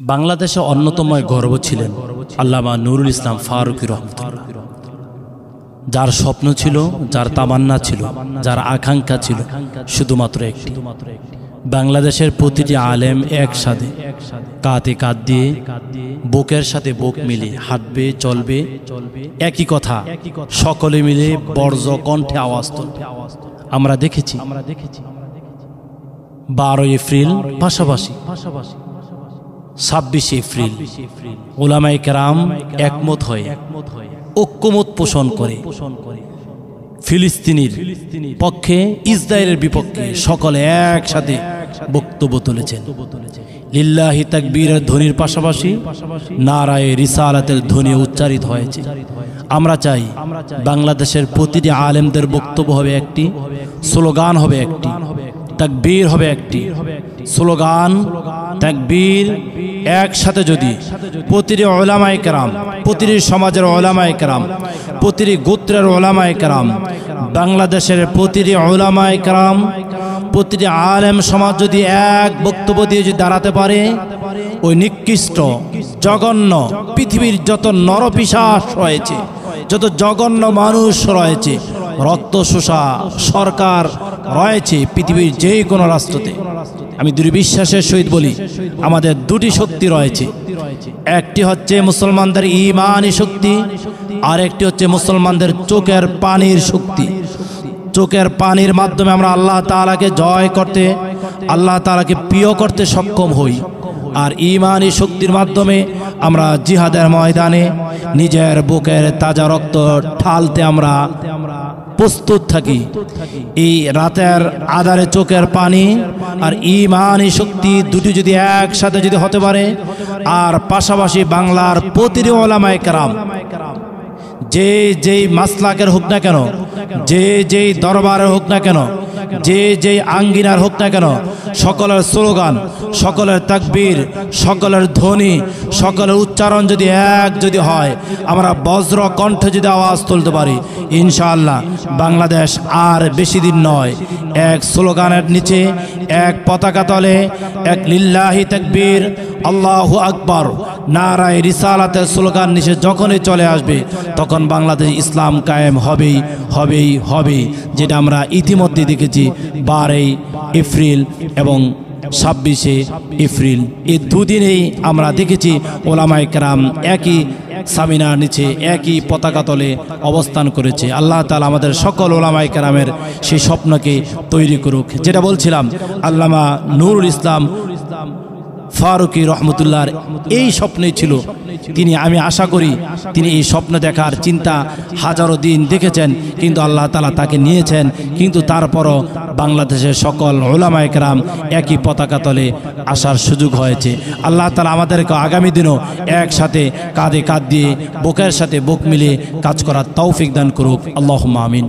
বাংলাদেশে অন্যতম গর্ব ছিলেন আল্লামা নুরুল ইসলাম ফারুকী রহমতুল্লাহ। যার স্বপ্ন ছিল, যার তামান্না ছিল, যার আকাঙ্ক্ষা ছিল শুধুমাত্র একটি, বাংলাদেশের প্রতিটি আলেম একসাথে কাঁধে কাঁধ দিয়ে বুকের সাথে বুক মিলে হাঁটবে, চলবে, একই কথা সকলে মিলে বর্জ্য কণ্ঠে আওয়াজ তুলবে। আমরা দেখেছি 12 এপ্রিল পাশাপাশি 26 এপ্রিল উলামায়ে কেরাম একমত হয়ে ঐক্যমত পোষণ করে ফিলিস্তিনের পক্ষে, ইসরায়েলের বিপক্ষে সকলে একসাথে বক্তব্য তুলেছেন। লিল্লাহি তাকবীরের ধ্বনির পাশাপাশি নারায়ে রিসালাতের ধ্বনি উচ্চারিত হয়েছে। আমরা চাই বাংলাদেশের প্রতিটি আলেমদের বক্তব্য হবে একটি, স্লোগান হবে একটি, তাকবীর হবে একটি। স্লোগান, তাকবীর একসাথে যদি প্রতিটি উলামায়ে কেরাম, প্রতিটি সমাজের উলামায়ে কেরাম, প্রতিটি গোত্রের উলামায়ে কেরাম, বাংলাদেশের প্রতিটি উলামায়ে কেরাম, প্রতিটি আলেম সমাজ যদি এক বক্তব্য দিয়ে যদি দাঁড়াতে পারে, ওই নিকৃষ্ট জঘন্য পৃথিবীর যত নরপিশাচ রয়েছে, যত জঘন্য মানুষ রয়েছে, রক্তশোষা সরকার রয়েছে পৃথিবীর যে কোনো রাষ্ট্রতে, আমি দৃঢ়বিশ্বাসের সহিত বলি আমাদের দুটি শক্তি রয়েছে। একটি হচ্ছে মুসলমানদের ঈমানি শক্তি, আর একটি হচ্ছে মুসলমানদের চোখের পানির শক্তি। চোখের পানির মাধ্যমে আমরা আল্লাহ তাআলাকে জয় করতে, আল্লাহ তাআলাকে প্রিয় করতে সক্ষম হই, আর ঈমানি শক্তির মাধ্যমে আমরা জিহাদের ময়দানে নিজের বুকের তাজা রক্ত ঢালতে আমরা প্রস্তুত থাকি। এই রাতের আধারে চোখের পানি আর ঈমানি শক্তি দুটি যদি একসাথে যদি হতে পারে, আর পাশাপাশি বাংলার প্রতিটি উলামায়ে কেরাম যে যেই মাসলাকের হোক না কেন, যে যেই দরবারের হোক না কেন, যে যেই আঙ্গিনার হোক না কেন, সকলের স্লোগান, সকলের তাকবীর, সকলের ধ্বনি, সকলের উচ্চারণ যদি এক যদি হয়, আমরা বজ্র কণ্ঠে যদি আওয়াজ তুলতে পারি, ইনশাআল্লাহ বাংলাদেশ আর বেশি দিন নয়। এক স্লোগানের নিচে, এক পতাকা তলে, এক লিল্লাহি তাকবীর আল্লাহু আকবার নারায়ে রিসালাতের স্লোগান নিচে যখনই চলে আসবে, তখন বাংলাদেশ ইসলাম কায়েম হবেই হবেই হবে, যেটা আমরা ইতিমধ্যে দেখেছি 12 এপ্রিল এবং 26 এপ্রিল, এই দুদিনেই আমরা দেখেছি উলামায়ে কেরাম একই সামিনার নিচে একই পতাকা তলে অবস্থান করেছে। আল্লাহ তাআলা আমাদের সকল উলামায়ে কেরামের সেই স্বপ্নকে তৈরি করুক। যেটা বলছিলাম, আল্লামা নুরুল ইসলাম ফারুকী রহমতুল্লাহর এই স্বপ্নই ছিল। তিনি, আমি আশা করি তিনি এই স্বপ্ন দেখার চিন্তা হাজারো দিন দেখেছেন, কিন্তু আল্লাহ তাআলা তাকে নিয়েছেন। কিন্তু তারপরও বাংলাদেশের সকল উলামায়ে কেরাম একই পতাকা তলে আসার সুযোগ হয়েছে। আল্লাহ তাআলা আমাদেরকে আগামী দিনও একসাথে কাঁধে কাঁধ দিয়ে বুকের সাথে বুক মিলিয়ে কাজ করার তৌফিক দান করুক। আল্লাহুম্মা আমিন।